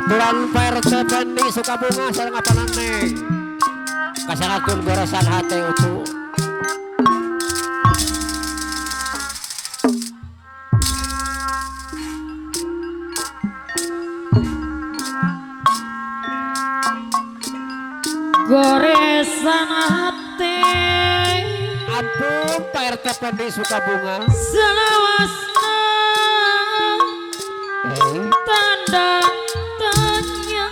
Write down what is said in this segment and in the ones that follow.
Bulan PRT Pendi Sukabunga sareng apanan neng kasangatun goresan hate utuh goresan hati ampun PRT Pendi Sukabunga selawasna tanda tanya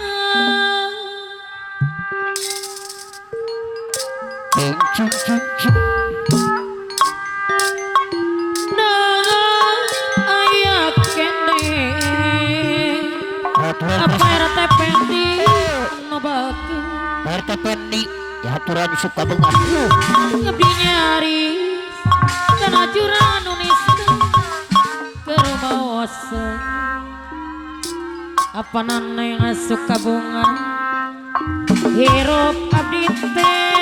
cing cing cing nah ayah kene apa RT Pendi no baku PRT Pendi ya aturan Sukabunga ngabdi nyaris dan ajuran unisna ke rumah wasa apa nana yang suka bunga hirup abdi teh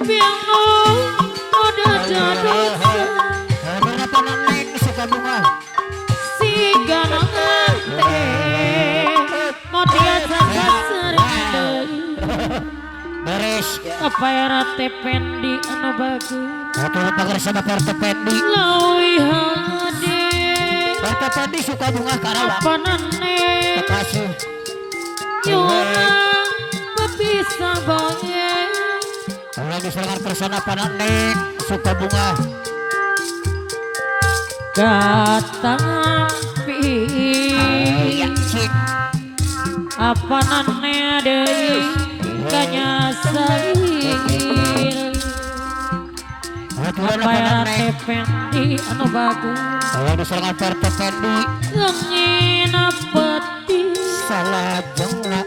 piano udah jadosa apa neng Sukabunga si ganangan teh mau dia saja sering beres apa ya rate Pendi anu bagus aturan pagar sama PRT Pendi lawi hade PRT Pendi Sukabunga Karawang apa nane Bekasi Yuna bisa banget lagi serangan persona panak neng Sukabunga datang ya cik apa nane deui kanya salil apa ya teh Pendi anu bagus lagi serangan PRT Pendi ngin peti salah jengna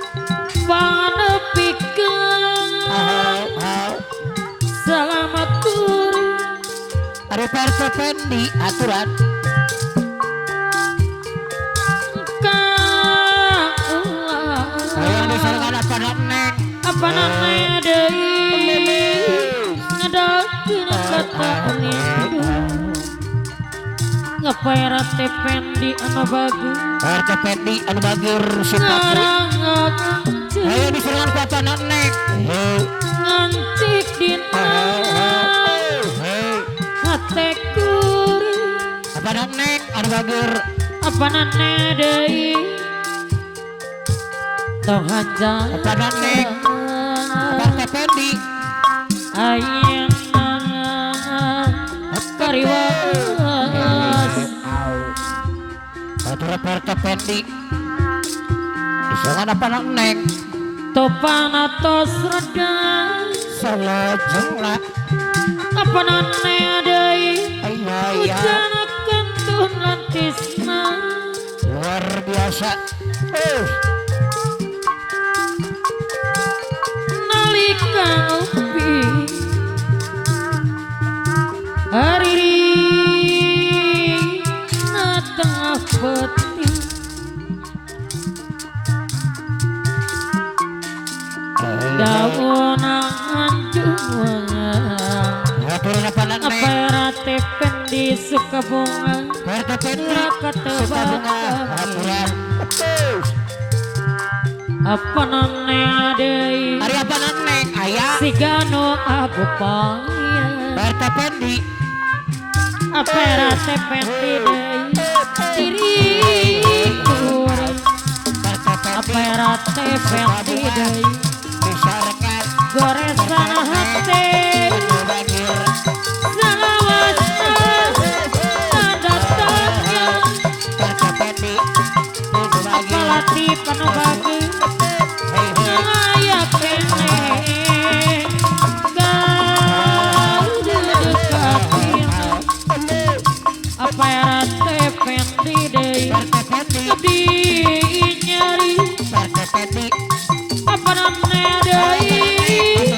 panepikeun selamat turi ada PRT Pendi aturan lagi serangan apa neng apa namanya deui ngadakeun kata ngidu ngapain rate Pendi anu bagus PRT Pendi anu bagir Sukabunga ayo diserangan kata neng ngancik dina hate kuri apa neng anu bagir apa nane deui tong hanjang apa neng PRT Pendi ayeuna kariwas aturan PRT Pendi diserangan apa neng topan atos reda salah jengna apa nane deui ayah hujan kentun lantisna luar biasa nalika upi hariri na tengah peti daun anjuang aturan apa neng apa rate Pendi Sukabunga PRT Pendi laka Sukabunga tebak aturan apa nane deui hari apa neng ayah si gano aku panggil PRT Pendi apa rate Pendi deui diri kurang apa rate Pendi deui diserangan goresan hati bagir selawasna tanda tanya PRT Pendi apa latih anu bagus layak kene kau didekatin apa rate Pendi deui PRT Pendi abdi nyari PRT Pendi apa namanya deui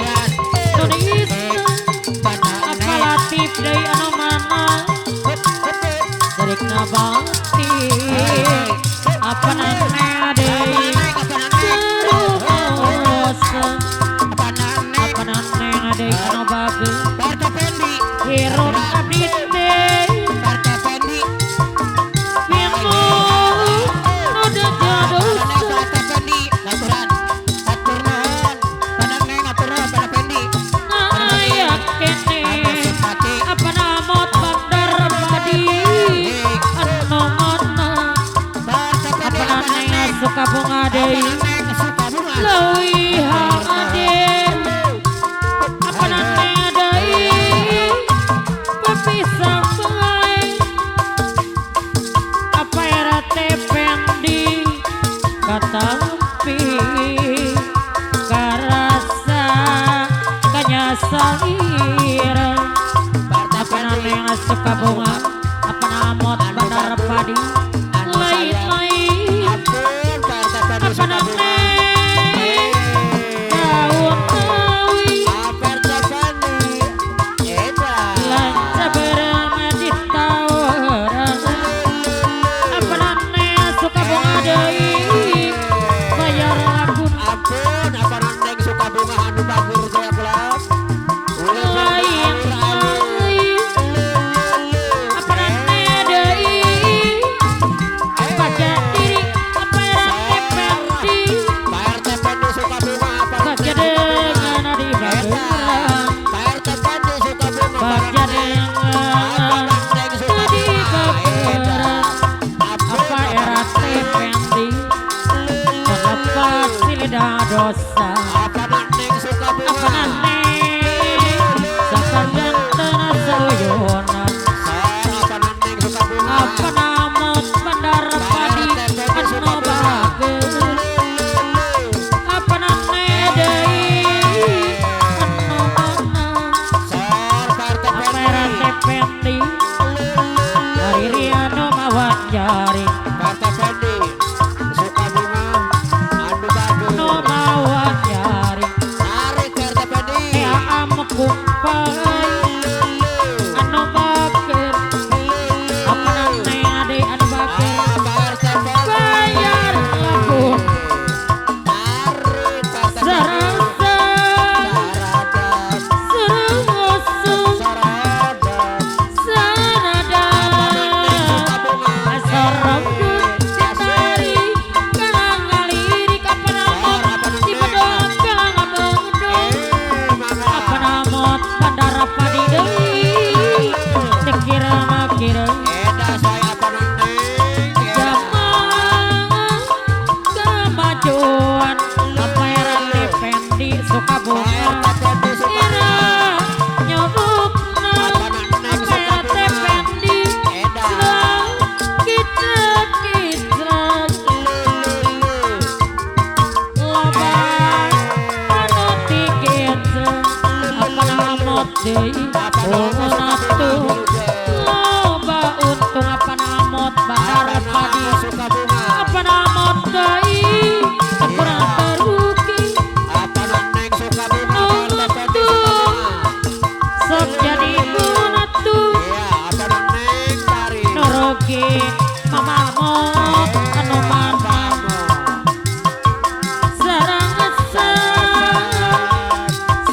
dina bakti apa nane ade terus apa nane ade kana bagus Parta Pendi, kirun abdi teh Parta Pendi, pingu udah jadus Parta Pendi, ngaturan, atur nuhun, panang neng atur nuhun Parta Pendi, ayak kene simpati, apa namot bandar padi anu mana Parta Pendi, apa nane suka bunga deui neng suka bunga, leuwih ade apa nane deui pepisah bae apa era teh pendi katampi karasa kanyasalir Parta apa Pendi, nane suka bunga apa namot bandar padi lain-lain ampun Parta Pendi apa suka nane bunga, daun awi Parta Pendi, edan, lanca bermadi tawuran apa nane suka bunga deui bayar lagun ampun apa neng suka bunga anu bagur saya belas, lain-lain apa nane deui apa jadi apa rame pendi Parta Pendi suka bunga apa baca dengan adi bageran Parta Pendi suka bunga baca dengan adi bageran apa era teh pendi kenapa silida dosa apa neng suka apa bunga nane sakandan tanah sayonan apa neng suka bunga apa namot bandar padi anu bageus apa nane deui anu mana sor Parta apa era Pendi teh pendi hariri anu mawa jari Parta Pendi suka bunga anu bagus anu mawa jari tarik Parta Pendi ea amkumpai anu bager apa nane ade anu bager Parta Pendi bayar lagun tarik Parta Pendi sarasa saradas serengosong saradas sarada asorong dut ditari kalang ngalirik apa namot di bedong kalang abengdong apa namot bandar padi deui tekira makira Eda saya apa neng zaman kemajuan apa era teh pendi suka bunga ira nyobukna apa era teh pendi kitret-kitret labang anu tikitret apa namot deui untung loba untung apa namot bandar padi suka bunga apa namot deui kurang terugi apa neng suka bunga Parta Pendi suka bunga sok jadi bunatu iya apa neng tarik nurugi mamamot anu mana sarang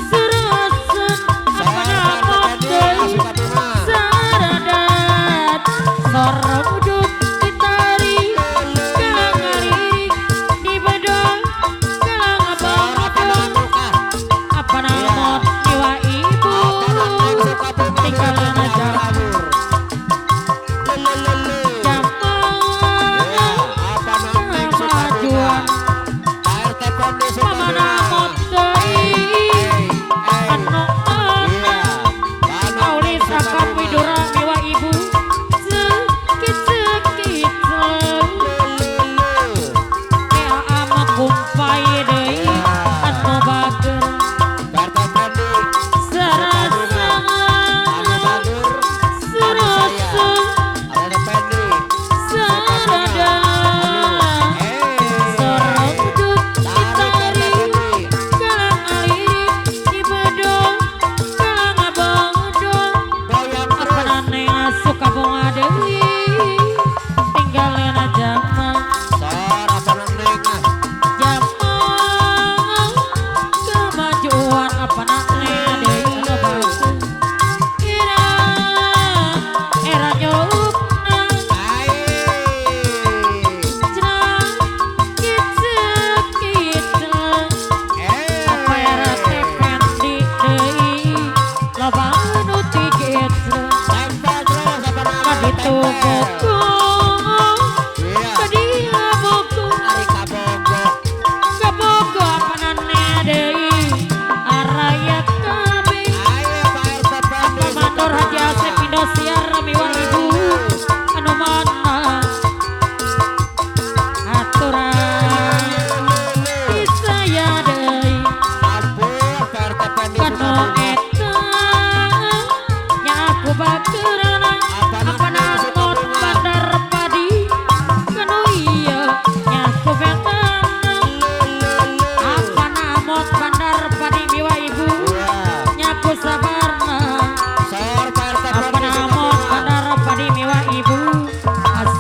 serasen apa namot deui saradat sorong dut ditari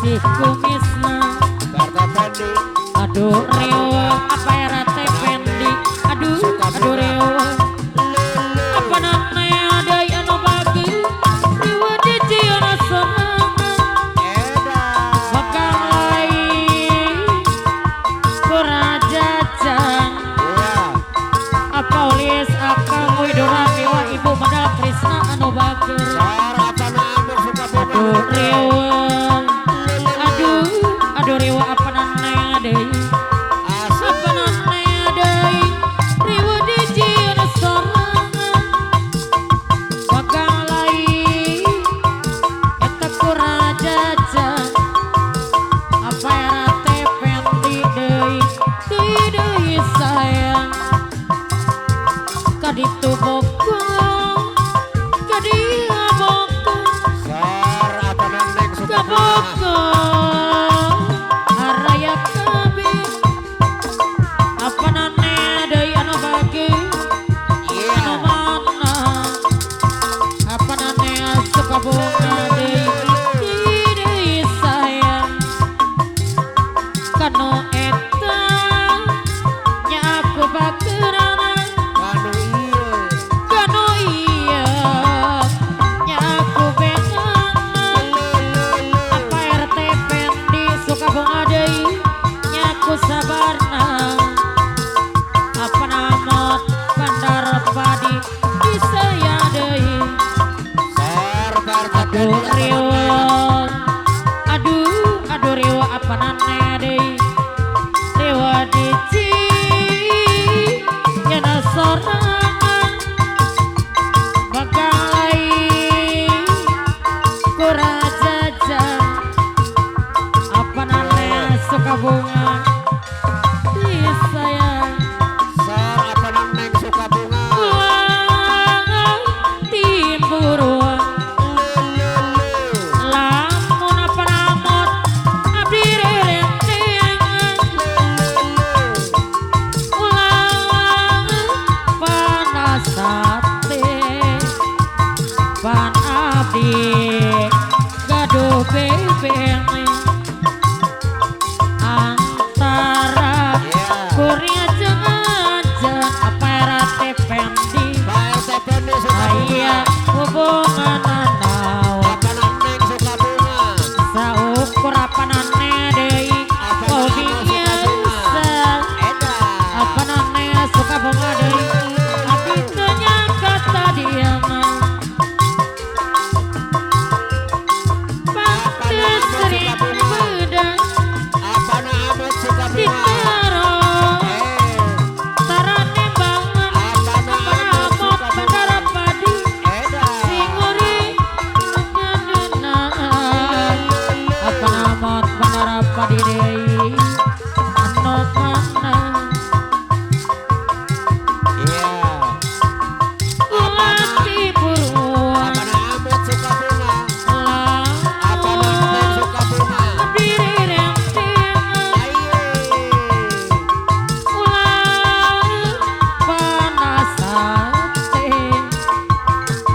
putih kumisna. Partai Pendi. Aduh rewa apa ya rate pendi. Aduh rewa apa namanya ada yang bagi rewa di ciana semangat Edan. bakal lain kurajajan Iya. apa ulis akang widora rewa ibu modal Krisna anu bager. Sarapana Amir Sukabumi. Aduh rewa apa namanya deui. Asap. Apa namanya deui rewa di ciana semangat bakal lain eta kurajajan apa ya rate pendi deui sayang kaditu bokong kadieu bokong Sarapana Neng Sukabumi. kabokong araya kabeh apa namanya deui anu bagi Iya. anu mana apa namanya Sukabumi deui sayang kanu eta nya aku bageurana Kanu kanu iya. iya nya aku bengan apa RT Pendi Sukabumi deui nya aku sabarna apa namot Bandar Padi bisa ya deui. Sar Partai Aduh Pendi. rewa aduh rewa apa namanya deui rewa dici yana sorangan bakal lain kurajajan apa namanya Sukabumi di sayang Sarapana Neng Sukabumi. ulang timburuan lamun apa namot abdi rerenteng ulang panas sate pan abdi gaduh bebeng antara Iya. kurnia jeung ajan apa rate pendi Partai Pendi Sukabumi. aya hubungan naon Apana Neng Sukabumi. saukur apa nane deui hobi biasa Edan. apa nane Sukabumi deui abdi teu nyangka tadieu mah pantes sering beudang Apana Amir Sukabumi. ditaro tarane bangun apa amot Bandar Padi Edan. singuri ngeunaan apa namot Bandar Padi deui anu mana Iya. ulah tiburuan Apana Amir Sukabumi. Apana Neng lamun Sukabumi. abdi rerenteng Aye. ulah panas sate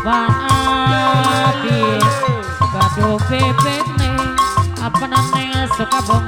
ban abdi gaduh bebek apa namanya Sukabumi